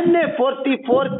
NA44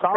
7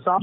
7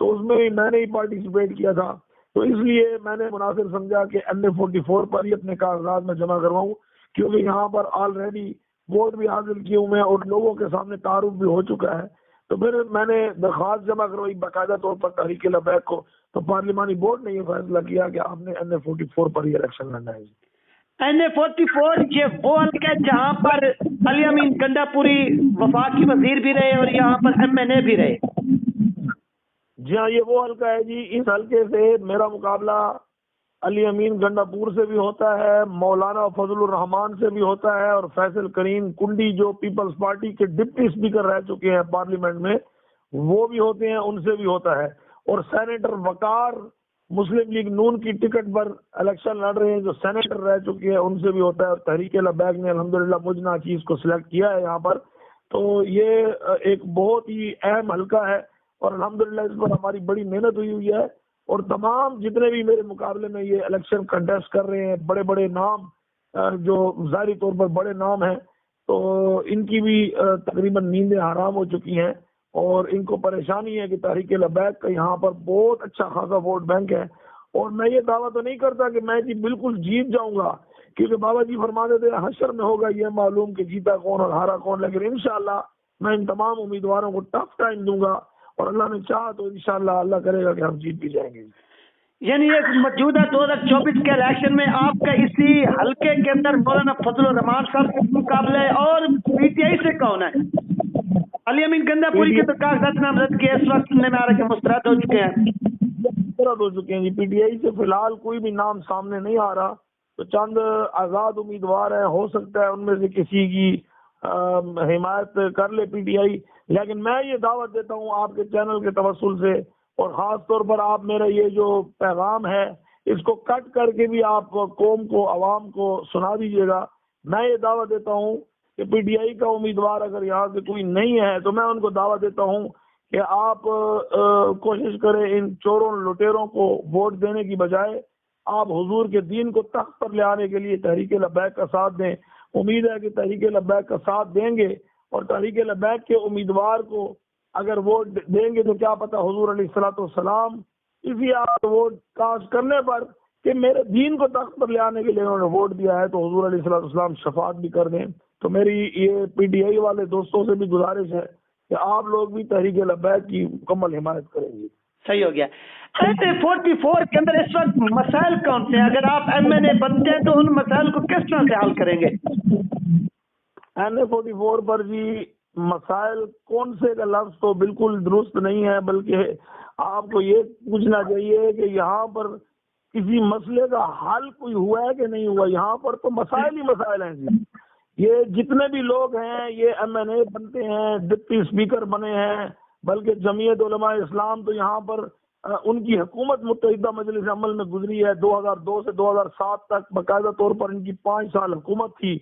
تو اس میں میں نے ہی پارٹیسپیٹ کیا تھا، تو اس لیے میں نے مناسب سمجھا کہ NA-44 پر ہی اپنے کاغذات میں جمع کرواؤں، کیونکہ یہاں پر آلریڈی ووٹ بھی حاصل کیے ہوئے ہیں اور لوگوں کے سامنے تعارف بھی ہو چکا ہے۔ تو پھر میں نے درخواست جمع کروائی باقاعدہ طور پر تحریک لبیک کو، تو پارلیمانی بورڈ نے یہ فیصلہ کیا کہ آپ نے NA-44 پر ہی الیکشن لڑنا ہے۔ NA-44 یہ وہ حلقہ ہے جہاں پر علی امین گنڈا پوری وفاقی وزیر بھی رہے اور یہاں پر MNA بھی رہے۔ جی ہاں، یہ وہ حلقہ ہے جی۔ اس حلقے سے میرا مقابلہ علی امین گنڈا پور سے بھی ہوتا ہے، مولانا فضل الرحمان سے بھی ہوتا ہے، اور فیصل کریم کنڈی جو پیپلز پارٹی کے ڈپٹی اسپیکر رہ چکے ہیں پارلیمنٹ میں، وہ بھی ہوتے ہیں، ان سے بھی ہوتا ہے، اور سینیٹر وقار مسلم لیگ نون کی ٹکٹ پر الیکشن لڑ رہے ہیں جو سینیٹر رہ چکے ہیں، ان سے بھی ہوتا ہے، اور تحریک لبیک نے الحمدللہ مجھ ناچیز کو سلیکٹ کیا ہے یہاں پر۔ تو یہ ایک بہت ہی اہم حلقہ ہے اور الحمدللہ اس پر ہماری بڑی محنت ہوئی ہے، اور تمام جتنے بھی میرے مقابلے میں یہ الیکشن کنٹیسٹ کر رہے ہیں بڑے بڑے نام، جو ظاہری طور پر بڑے نام ہیں، تو ان کی بھی تقریباً نیندیں حرام ہو چکی ہیں، اور ان کو پریشانی ہے کہ تحریک لبیک کا یہاں پر بہت اچھا خاصا ووٹ بینک ہے۔ اور میں یہ دعویٰ تو نہیں کرتا کہ میں جی بالکل جیت جاؤں گا، کیونکہ بابا جی فرماتے تھے حشر میں ہوگا یہ معلوم کہ جیتا کون اور ہارا کون، لیکن انشاءاللہ میں ان تمام امیدواروں کو ٹف ٹائم دوں گا، اور اللہ نے چاہا تو انشاءاللہ اللہ کرے گا کہ ہم جیت بھی جائیں گے۔ یعنی ایک موجودہ 2024 کے الیکشن میں آپ کا اسی حلقے کے اندر مولانا فضل الرحمان صاحب سے مقابلہ ہے، اور PTI سے کون ہے؟ علی امین گنڈا پوری کے تو کاغذات نامزد کے اس وقت سننے میں آ رہا ہے کہ مسترد ہو چکے ہیں۔ جی PTI سے فی الحال کوئی بھی نام سامنے نہیں آ رہا، تو چند آزاد امیدوار ہیں، ہو سکتا ہے ان میں سے کسی کی حمایت کر لے PTI، لیکن میں یہ دعوت دیتا ہوں آپ کے چینل کے توسل سے، اور خاص طور پر آپ میرا یہ جو پیغام ہے اس کو کٹ کر کے بھی آپ قوم کو، عوام کو سنا دیجیے گا۔ میں یہ دعوت دیتا ہوں کہ PTI کا امیدوار اگر یہاں سے کوئی نہیں ہے تو میں ان کو دعوت دیتا ہوں کہ آپ کوشش کریں ان چوروں لٹیروں کو ووٹ دینے کی بجائے آپ حضور کے دین کو تخت پر لے آنے کے لیے تحریک لبیک کا ساتھ دیں۔ امید ہے کہ تحریک لبیک کا ساتھ دیں گے، اور تحریک لبیک کے امیدوار کو اگر ووٹ دیں گے تو کیا پتہ حضور علیہ الصلوۃ والسلام اسی آپ ووٹ کاسٹ کرنے پر کہ میرے دین کو تخت پر لے آنے کے لیے انہوں نے ووٹ دیا ہے، تو حضور علیہ الصلوۃ والسلام شفاعت بھی کر دیں۔ تو میری یہ PTI والے دوستوں سے بھی گزارش ہے کہ آپ لوگ بھی تحریک لبیک کی مکمل حمایت کریں گے۔ صحیح ہو گیا۔ NA-44 کے اندر اس وقت مسائل کون سے ہیں؟ اگر آپ MNA بنتے ہیں تو ان مسائل کو کس طرح سے حل کریں گے؟ NA-44 پر جی مسائل کون سے کا لفظ تو بالکل درست نہیں ہے، بلکہ آپ کو یہ پوچھنا چاہیے کہ یہاں پر کسی مسئلے کا حل کوئی ہوا ہے کہ نہیں ہوا۔ یہاں پر تو مسائل ہی مسائل ہیں جی۔ یہ جتنے بھی لوگ ہیں یہ MNA بنتے ہیں، ڈپٹی اسپیکر بنے ہیں، بلکہ جمعیت علماء اسلام تو یہاں پر ان کی حکومت متحدہ مجلس عمل میں گزری ہے، 2002 سے 2007 تک باقاعدہ طور پر ان کی 5 سال حکومت تھی،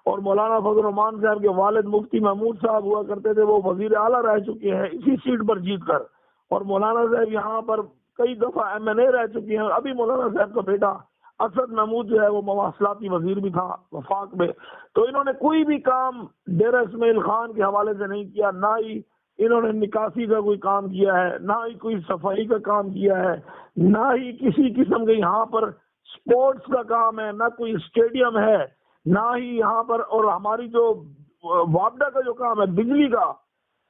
اور مولانا فضل الرحمان صاحب کے والد مفتی محمود صاحب ہوا کرتے تھے، وہ وزیر اعلیٰ رہ چکے ہیں اسی سیٹ پر جیت کر، اور مولانا صاحب یہاں پر کئی دفعہ MNA رہ چکے ہیں۔ ابھی مولانا صاحب کا بیٹا اسد محمود جو ہے وہ مواصلاتی وزیر بھی تھا وفاق میں، تو انہوں نے کوئی بھی کام ڈیرہ اسماعیل خان کے حوالے سے نہیں کیا، نہ ہی انہوں نے نکاسی کا کوئی کام کیا ہے، نہ ہی کوئی صفائی کا کام کیا ہے، نہ ہی کسی قسم کے یہاں پر سپورٹس کا کام ہے، نہ کوئی اسٹیڈیم ہے، نہ ہی یہاں پر، اور ہماری جو وابڈا کا جو کام ہے بجلی کا،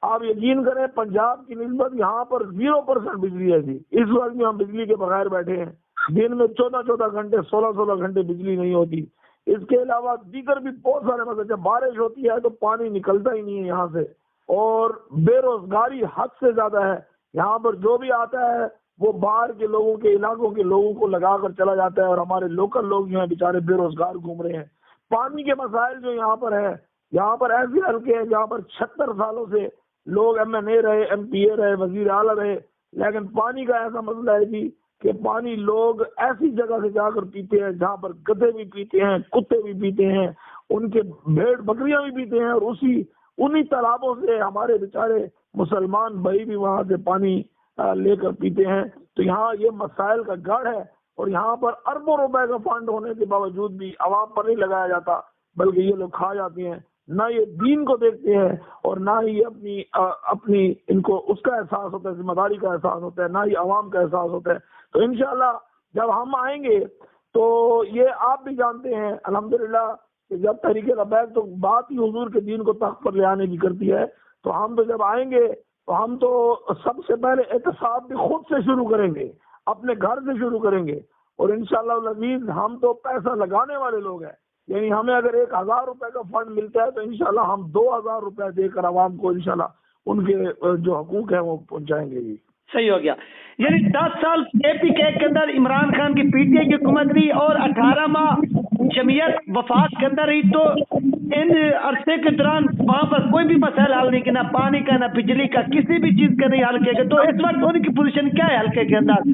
آپ یقین کریں پنجاب کی نسبت یہاں پر 0% بجلی ہے جی۔ اس وقت بھی ہم بجلی کے بغیر بیٹھے ہیں، دن میں 14 گھنٹے 16 گھنٹے بجلی نہیں ہوتی۔ اس کے علاوہ دیگر بھی بہت سارے مسئلے، جب بارش ہوتی ہے تو پانی نکلتا ہی نہیں ہے یہاں سے، اور بے روزگاری حد سے زیادہ ہے یہاں پر۔ جو بھی آتا ہے وہ باہر کے لوگوں کے علاقوں کے لوگوں کو لگا کر چلا جاتا ہے، اور ہمارے لوکل لوگ جو ہیں بیچارے بے روزگار گھوم رہے ہیں۔ پانی کے مسائل جو یہاں پر ہے، یہاں پر ایسے حلقے ہیں جہاں پر 76 سالوں سے لوگ MNA رہے، MPA رہے، وزیر اعلیٰ رہے، لیکن پانی کا ایسا مسئلہ ہے جی کہ پانی لوگ ایسی جگہ سے جا کر پیتے ہیں جہاں پر گدھے بھی پیتے ہیں، کتے بھی پیتے ہیں، ان کے بھیڑ بکریاں بھی پیتے ہیں، اور انہی تالابوں سے ہمارے بیچارے مسلمان بھائی بھی وہاں سے پانی لے کر پیتے ہیں۔ تو یہاں یہ مسائل کا گڑھ ہے، اور یہاں پر اربوں روپے کا فنڈ ہونے کے باوجود بھی عوام پر نہیں لگایا جاتا، بلکہ یہ لوگ کھا جاتے ہیں۔ نہ یہ دین کو دیکھتے ہیں اور نہ ہی اپنی ان کو اس کا احساس ہوتا ہے، ذمہ داری کا احساس ہوتا ہے، نہ ہی عوام کا احساس ہوتا ہے. تو انشاءاللہ جب ہم آئیں گے تو یہ آپ بھی جانتے ہیں الحمدللہ کہ جب تحریک لبیک تو بات ہی حضور کے دین کو تخت پر لے آنے کی کرتی ہے، تو ہم تو جب آئیں گے تو ہم تو سب سے پہلے احتساب بھی خود سے شروع کریں گے، اپنے گھر سے شروع کریں گے. اور انشاءاللہ العزیز ہم تو پیسہ لگانے والے لوگ ہیں، یعنی ہمیں اگر 1000 روپے کا فنڈ ملتا ہے تو انشاءاللہ ہم 2000 روپے دے کر عوام کو انشاءاللہ ان کے جو حقوق ہیں وہ پہنچائیں گے. صحیح ہو گیا. یعنی 10 سال KPK کے اندر عمران خان کی PTI کی حکومت رہی اور 18 ماہ جمعیت وفاق کے اندر رہی، تو ان عرصے کے دوران وہاں پر کوئی بھی مسائل حل نہیں کیا، نہ پانی کا، نہ بجلی کا، کسی بھی چیز کا نہیں حل کیا گیا. تو اس وقت ان کی پوزیشن کیا ہے حلقے کے اندر؟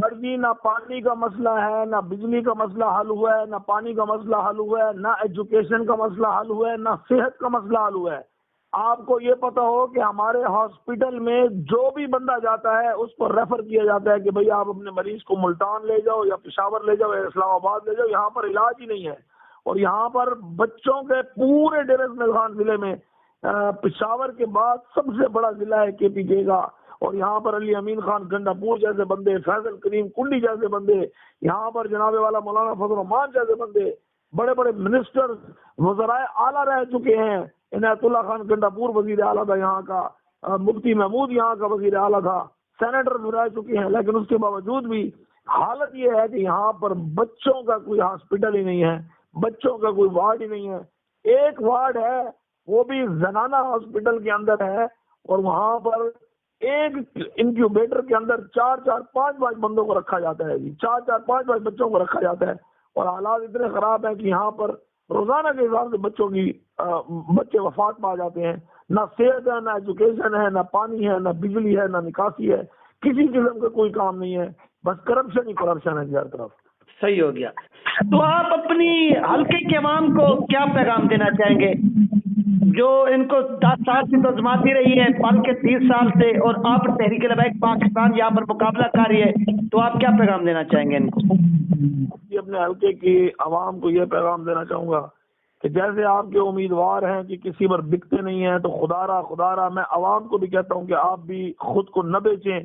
مرضی نہ پانی کا مسئلہ ہے، نہ بجلی کا مسئلہ حل ہوا ہے، نہ پانی کا مسئلہ حل ہوا ہے، نہ ایجوکیشن کا مسئلہ حل ہوا ہے، نہ صحت کا مسئلہ حل ہوا ہے. آپ کو یہ پتا ہو کہ ہمارے ہاسپٹل میں جو بھی بندہ جاتا ہے اس کو ریفر کیا جاتا ہے کہ بھئی آپ اپنے مریض کو ملتان لے جاؤ یا پشاور لے جاؤ یا اسلام آباد لے جاؤ، یہاں پر علاج ہی نہیں ہے. اور یہاں پر بچوں کے پورے ڈیر اسماعیل خان ضلع میں پشاور کے بعد سب سے بڑا ضلع ہے KPK کا. اور یہاں پر علی امین خان گنڈا پور جیسے بندے، فیصل کریم کنڈی جیسے بندے، یہاں پر جناب والا مولانا فضل الرحمان جیسے بندے، بڑے بڑے منسٹر وزرائے اعلیٰ رہ چکے ہیں. عنایت اللہ خان گنڈا پور وزیر اعلیٰ تھا یہاں کا، مفتی محمود یہاں کا وزیر اعلیٰ تھا، سینیٹر رہ چکے ہیں. لیکن اس کے باوجود بھی حالت یہ ہے کہ یہاں پر بچوں کا کوئی ہاسپٹل ہی نہیں ہے، بچوں کا کوئی وارڈ ہی نہیں ہے. ایک وارڈ ہے وہ بھی زنانہ ہاسپٹل کے اندر ہے، اور وہاں پر ایک انکیوبیٹر کے اندر 4-4 5-5 بندوں کو رکھا جاتا ہے جی، 4-4 5-5 بچوں کو رکھا جاتا ہے. اور حالات اتنے خراب ہیں کہ یہاں پر روزانہ کے حساب سے بچے وفات پا جاتے ہیں. نہ صحت ہے، نہ ایجوکیشن ہے، نہ پانی ہے، نہ بجلی ہے، نہ نکاسی ہے، کسی قسم کا کوئی کام نہیں ہے، بس کرپشن ہی کرپشن ہے ہر طرف. صحیح ہو گیا. تو آپ اپنی حلقے کے عوام کو کیا پیغام دینا چاہیں گے جو ان کو 10 سال سے تو جماتی رہی ہے، بلکہ 30 سال سے، اور آپ تحریک لبیک پاکستان یہاں پر مقابلہ کاری ہے، تو آپ کیا پیغام دینا چاہیں گے ان کو؟ اپنے حلقے کی عوام کو یہ پیغام دینا چاہوں گا کہ جیسے آپ کے امیدوار ہیں کہ کسی پر بکتے نہیں ہیں، تو خدا را میں عوام کو بھی کہتا ہوں کہ آپ بھی خود کو نہ بیچیں.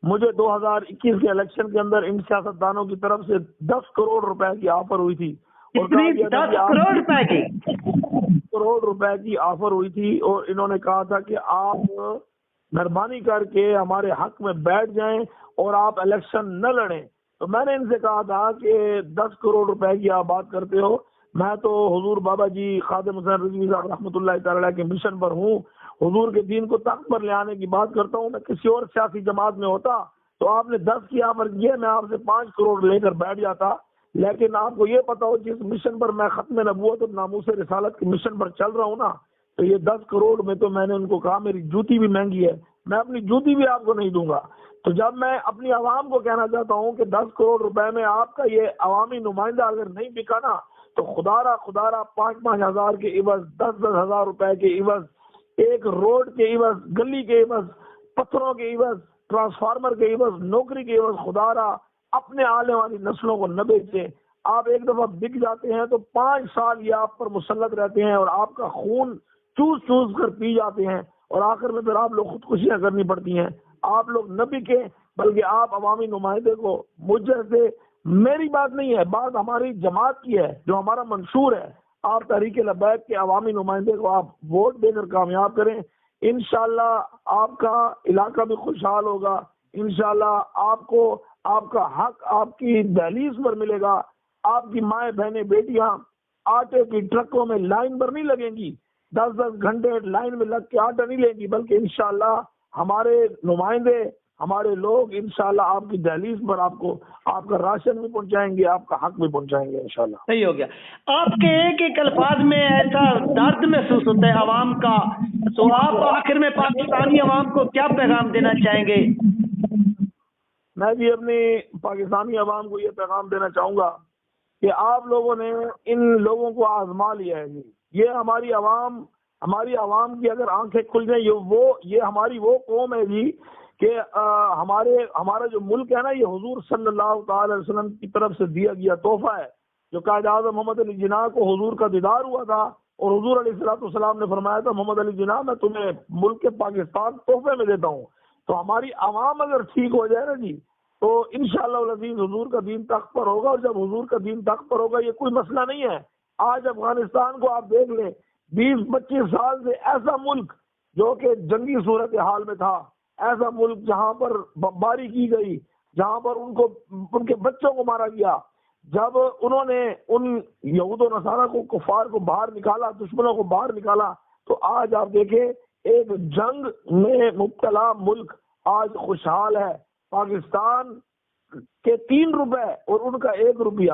مجھے 2021 کے الیکشن کے اندر ان سیاستدانوں کی طرف سے 10 کروڑ روپے کی آفر ہوئی تھی. 10 کروڑ روپے کی 10 کروڑ روپے کی آفر ہوئی تھی، اور انہوں نے کہا تھا کہ آپ مہربانی کر کے ہمارے حق میں بیٹھ جائیں اور آپ الیکشن نہ لڑیں. تو میں نے ان سے کہا تھا کہ 10 کروڑ روپے کی آپ بات کرتے ہو، میں تو حضور بابا جی خادم حسین رضوی صاحب رحمۃ اللہ تعالی کے مشن پر ہوں، حضور کے دین کو تخت پر لے آنے کی بات کرتا ہوں. میں کسی اور سیاسی جماعت میں ہوتا تو آپ نے 10 کی آفر کی ہے، میں آپ سے 5 کروڑ لے کر بیٹھ جاتا. لیکن آپ کو یہ پتا ہو جس مشن پر میں ختم نبوت اور ناموس رسالت کے مشن پر چل رہا ہوں نا، تو یہ 10 کروڑ میں تو میں نے ان کو کہا میری جوتی بھی مہنگی ہے، میں اپنی جوتی بھی آپ کو نہیں دوں گا. تو جب میں اپنی عوام کو کہنا چاہتا ہوں کہ 10 کروڑ روپے میں آپ کا یہ عوامی نمائندہ اگر نہیں بکا نا، تو خدا را 5-5 ہزار کے عوض، 10-10 ہزار روپے کے عوض، ایک روڈ کے عوض، گلی کے عوض، پتھروں کے عوض، ٹرانسفارمر کے عوض، نوکری کے عوض خدا را اپنے آنے والی نسلوں کو نہ بیچیں. آپ ایک دفعہ بک جاتے ہیں تو 5 سال یہ آپ پر مسلط رہتے ہیں اور آپ کا خون چوس چوس کر پی جاتے ہیں، اور آخر میں پھر آپ لوگ خودکشیاں کرنی پڑتی ہیں. آپ لوگ نہ بکیں، بلکہ آپ عوامی نمائندے کو مجھ جیسے، میری بات نہیں ہے، بات ہماری جماعت کی ہے جو ہمارا منشور ہے، آپ تحریک لبیک کے عوامی نمائندے کو آپ ووٹ دے کر کامیاب کریں. انشاءاللہ آپ کا علاقہ بھی خوشحال ہوگا، انشاءاللہ آپ کو آپ کا حق آپ کی دہلیز پر ملے گا. آپ کی مائیں بہنیں بیٹیاں آٹے کی ٹرکوں میں لائن پر نہیں لگیں گی، 10-10 گھنٹے لائن میں لگ کے آٹا نہیں لیں گی، بلکہ انشاءاللہ ہمارے نمائندے، ہمارے لوگ انشاءاللہ آپ کی دہلیز پر آپ کو آپ کا راشن بھی پہنچائیں گے، آپ کا حق بھی پہنچائیں گے انشاءاللہ. صحیح ہو گیا. آپ کے ایک ایک الفاظ میں ایسا درد محسوس ہوتا ہے عوام کا، تو آپ آخر میں پاکستانی عوام کو کیا پیغام دینا چاہیں گے؟ میں بھی اپنی پاکستانی عوام کو یہ پیغام دینا چاہوں گا کہ آپ لوگوں نے ان لوگوں کو آزما لیا ہے جی. یہ ہماری عوام کی اگر آنکھیں کھل جائیں، یہ ہماری وہ قوم ہے جی کہ ہمارا جو ملک ہے نا، یہ حضور صلی اللہ تعالی علیہ وسلم کی طرف سے دیا گیا تحفہ ہے. جو قائد اعظم محمد علی جناح کو حضور کا دیدار ہوا تھا، اور حضور علیہ السلام نے فرمایا تھا محمد علی جناح میں تمہیں ملک کے پاکستان تحفے میں دیتا ہوں. تو ہماری عوام اگر ٹھیک ہو جائے نا جی تو انشاءاللہ العزیز حضور کا دین تخت پر ہوگا. اور جب حضور کا دین تخت پر ہوگا یہ کوئی مسئلہ نہیں ہے. آج افغانستان کو آپ دیکھ لیں 20-25 سال سے ایسا ملک جو کہ جنگی صورتحال میں تھا, ایسا ملک جہاں پر بمباری کی گئی, جہاں پر ان کے بچوں کو مارا گیا, جب انہوں نے ان یہود و نصارہ کو کفار کو باہر نکالا, دشمنوں کو باہر نکالا, تو آج آپ دیکھیں ایک جنگ میں مبتلا ملک آج خوشحال ہے. پاکستان کے 3 روپے اور ان کا 1 روپیہ,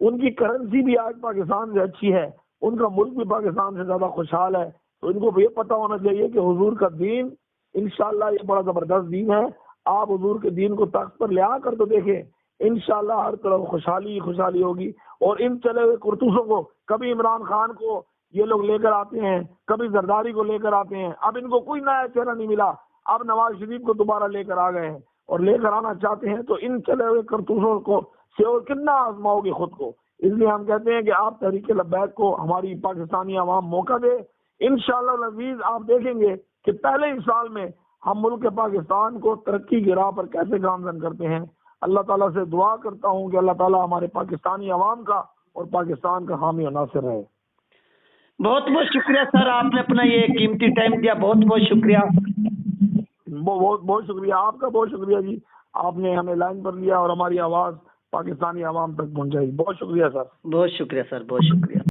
ان کی کرنسی بھی آج پاکستان سے اچھی ہے, ان کا ملک بھی پاکستان سے زیادہ خوشحال ہے. تو ان کو یہ پتہ ہونا چاہیے کہ حضور کا دین انشاءاللہ یہ بڑا زبردست دین ہے. آپ حضور کے دین کو تخت پر لے آ کر تو دیکھیں, انشاءاللہ ہر طرف خوشحالی خوشحالی ہوگی. اور ان چلے ہوئے کرتوسوں کو, کبھی عمران خان کو یہ لوگ لے کر آتے ہیں, کبھی زرداری کو لے کر آتے ہیں, اب ان کو کوئی نیا چہرہ نہیں ملا, اب نواز شریف کو دوبارہ لے کر آ گئے ہیں اور لے کر آنا چاہتے ہیں. تو ان چلے ہوئے کرتوسوں کو سے اور کتنا آزماؤ گے خود کو. اس لیے ہم کہتے ہیں کہ آپ تحریک لبیک کو ہماری پاکستانی عوام موقع دے. انشاءاللہ العزیز آپ دیکھیں گے کہ پہلے ہی سال میں ہم ملک پاکستان کو ترقی کی راہ پر کیسے گامزن کرتے ہیں. اللہ تعالیٰ سے دعا کرتا ہوں کہ اللہ تعالیٰ ہمارے پاکستانی عوام کا اور پاکستان کا حامی و ناصر رہے. بہت بہت شکریہ سر, آپ نے اپنا یہ قیمتی ٹائم دیا, بہت بہت شکریہ. بہت بہت شکریہ آپ کا, بہت شکریہ جی, آپ نے ہمیں لائن پر لیا اور ہماری آواز پاکستانی عوام تک پہنچائی. بہت شکریہ سر. بہت شکریہ سر, بہت شکریہ.